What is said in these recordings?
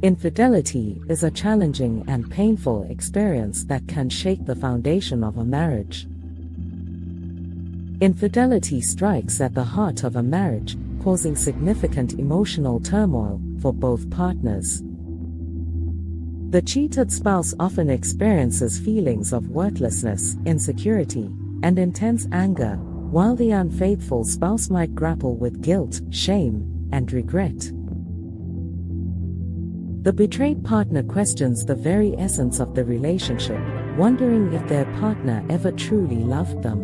Infidelity is a challenging and painful experience that can shake the foundation of a marriage. Infidelity strikes at the heart of a marriage, causing significant emotional turmoil for both partners. The cheated spouse often experiences feelings of worthlessness, insecurity, and intense anger, while the unfaithful spouse might grapple with guilt, shame, and regret. The betrayed partner questions the very essence of the relationship, wondering if their partner ever truly loved them.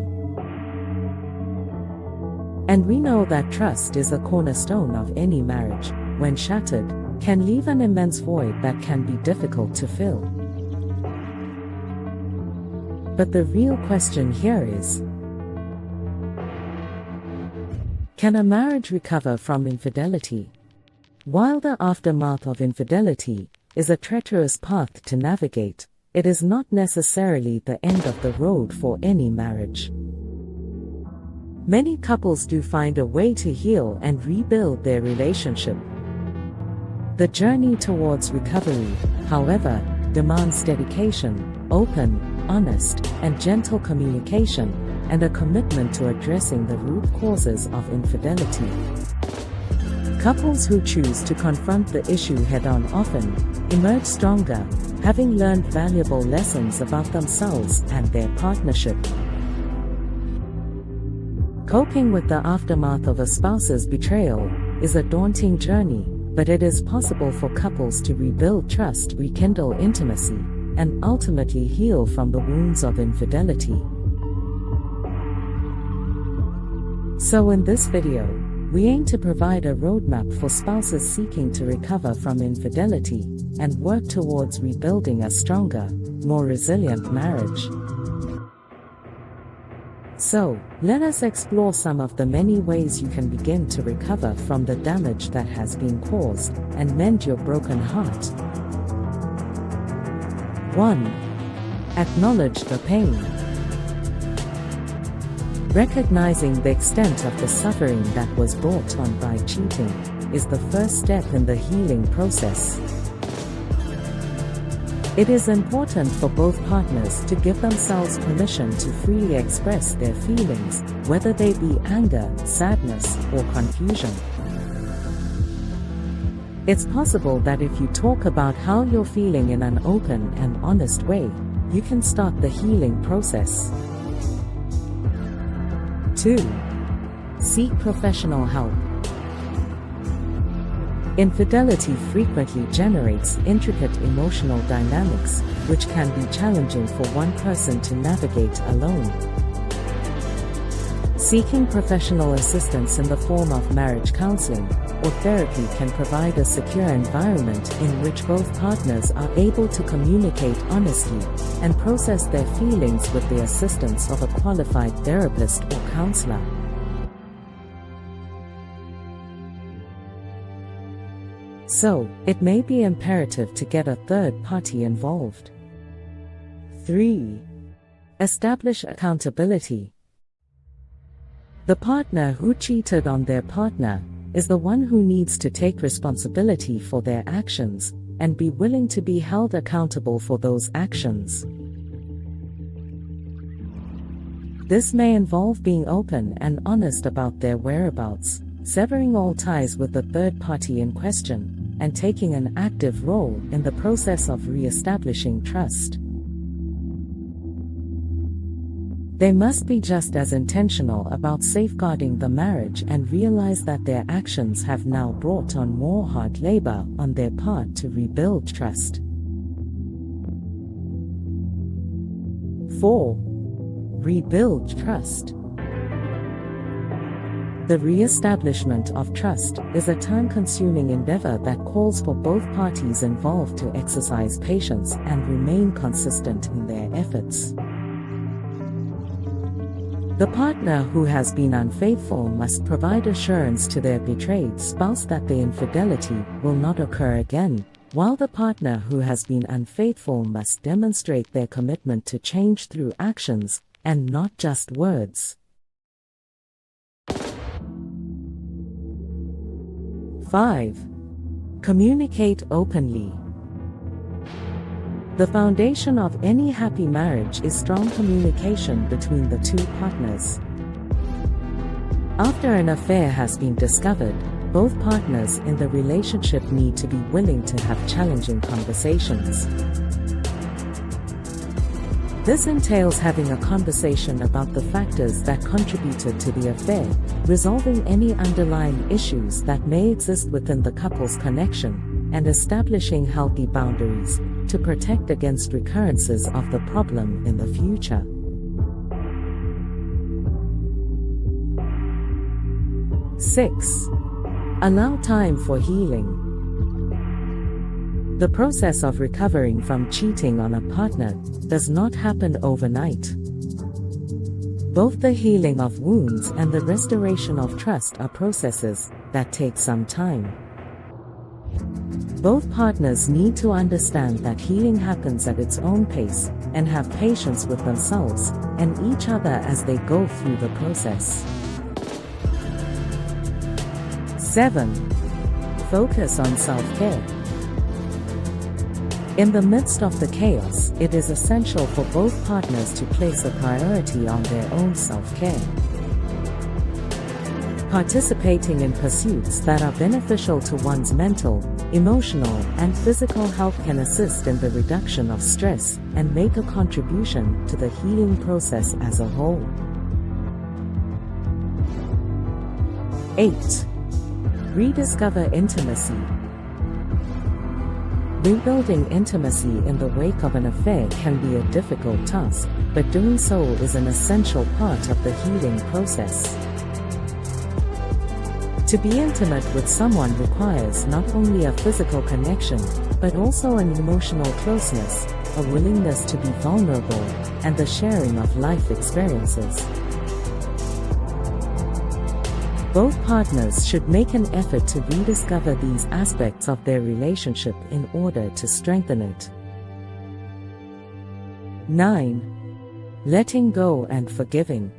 And we know that trust is a cornerstone of any marriage, when shattered, can leave an immense void that can be difficult to fill. But the real question here is, can a marriage recover from infidelity? While the aftermath of infidelity is a treacherous path to navigate, it is not necessarily the end of the road for any marriage. Many couples do find a way to heal and rebuild their relationship. The journey towards recovery, however, demands dedication, open, honest, and gentle communication, and a commitment to addressing the root causes of infidelity. Couples who choose to confront the issue head-on often emerge stronger, having learned valuable lessons about themselves and their partnership. Coping with the aftermath of a spouse's betrayal is a daunting journey, but it is possible for couples to rebuild trust, rekindle intimacy, and ultimately heal from the wounds of infidelity. So in this video, we aim to provide a roadmap for spouses seeking to recover from infidelity and work towards rebuilding a stronger, more resilient marriage. So, let us explore some of the many ways you can begin to recover from the damage that has been caused and mend your broken heart. 1. Acknowledge the pain. Recognizing the extent of the suffering that was brought on by cheating is the first step in the healing process. It is important for both partners to give themselves permission to freely express their feelings, whether they be anger, sadness, or confusion. It's possible that if you talk about how you're feeling in an open and honest way, you can start the healing process. 2. Seek professional help. Infidelity frequently generates intricate emotional dynamics, which can be challenging for one person to navigate alone. Seeking professional assistance in the form of marriage counseling or therapy can provide a secure environment in which both partners are able to communicate honestly and process their feelings with the assistance of a qualified therapist or counselor. So, it may be imperative to get a third party involved. 3. Establish accountability. The partner who cheated on their partner is the one who needs to take responsibility for their actions and be willing to be held accountable for those actions. This may involve being open and honest about their whereabouts, severing all ties with the third party in question, and taking an active role in the process of re-establishing trust. They must be just as intentional about safeguarding the marriage and realize that their actions have now brought on more hard labor on their part to rebuild trust. 4. Rebuild trust. The re-establishment of trust is a time-consuming endeavor that calls for both parties involved to exercise patience and remain consistent in their efforts. The partner who has been unfaithful must provide assurance to their betrayed spouse that the infidelity will not occur again, while the partner who has been unfaithful must demonstrate their commitment to change through actions and not just words. 5. Communicate openly. The foundation of any happy marriage is strong communication between the two partners. After an affair has been discovered, both partners in the relationship need to be willing to have challenging conversations. This entails having a conversation about the factors that contributed to the affair, resolving any underlying issues that may exist within the couple's connection, and establishing healthy boundaries to protect against recurrences of the problem in the future. Six, allow time for healing. The process of recovering from cheating on a partner does not happen overnight. Both the healing of wounds and the restoration of trust are processes that take some time. Both partners need to understand that healing happens at its own pace and have patience with themselves and each other as they go through the process. 7. Focus on self-care. In the midst of the chaos, it is essential for both partners to place a priority on their own self-care. Participating in pursuits that are beneficial to one's mental, emotional, and physical health can assist in the reduction of stress and make a contribution to the healing process as a whole. 8. Rediscover intimacy. Rebuilding intimacy in the wake of an affair can be a difficult task, but doing so is an essential part of the healing process. To be intimate with someone requires not only a physical connection, but also an emotional closeness, a willingness to be vulnerable, and the sharing of life experiences. Both partners should make an effort to rediscover these aspects of their relationship in order to strengthen it. 9. Letting go and forgiving.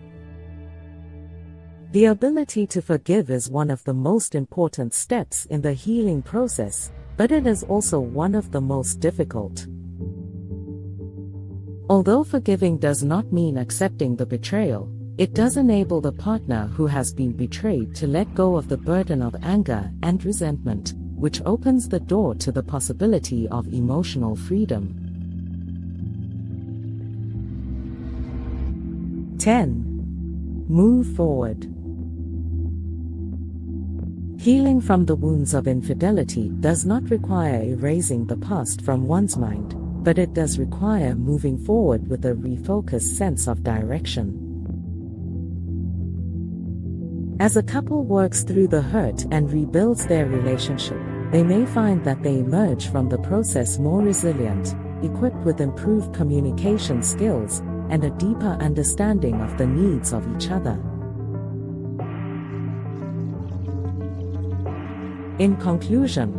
The ability to forgive is one of the most important steps in the healing process, but it is also one of the most difficult. Although forgiving does not mean accepting the betrayal, it does enable the partner who has been betrayed to let go of the burden of anger and resentment, which opens the door to the possibility of emotional freedom. 10. Move forward. Healing from the wounds of infidelity does not require erasing the past from one's mind, but it does require moving forward with a refocused sense of direction. As a couple works through the hurt and rebuilds their relationship, they may find that they emerge from the process more resilient, equipped with improved communication skills, and a deeper understanding of the needs of each other. In conclusion,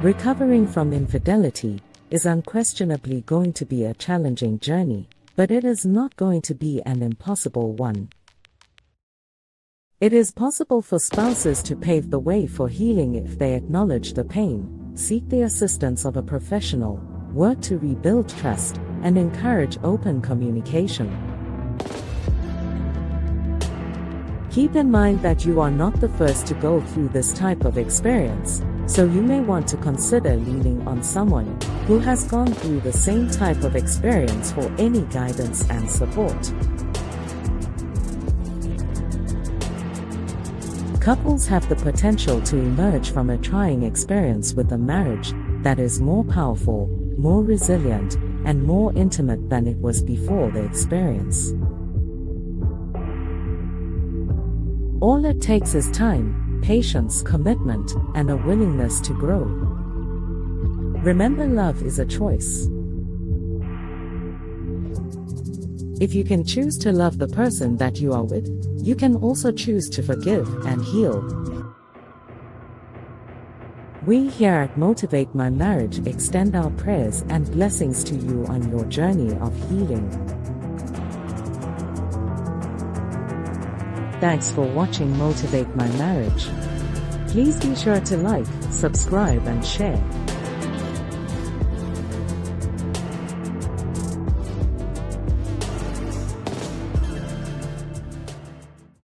recovering from infidelity is unquestionably going to be a challenging journey, but it is not going to be an impossible one. It is possible for spouses to pave the way for healing if they acknowledge the pain, seek the assistance of a professional, work to rebuild trust, and encourage open communication. Keep in mind that you are not the first to go through this type of experience, so you may want to consider leaning on someone who has gone through the same type of experience for any guidance and support. Couples have the potential to emerge from a trying experience with a marriage that is more powerful, more resilient, and more intimate than it was before the experience. All it takes is time, patience, commitment, and a willingness to grow. Remember, love is a choice. If you can choose to love the person that you are with, you can also choose to forgive and heal. We here at Motivate My Marriage extend our prayers and blessings to you on your journey of healing. Thanks for watching Motivate My Marriage. Please be sure to like, subscribe and share.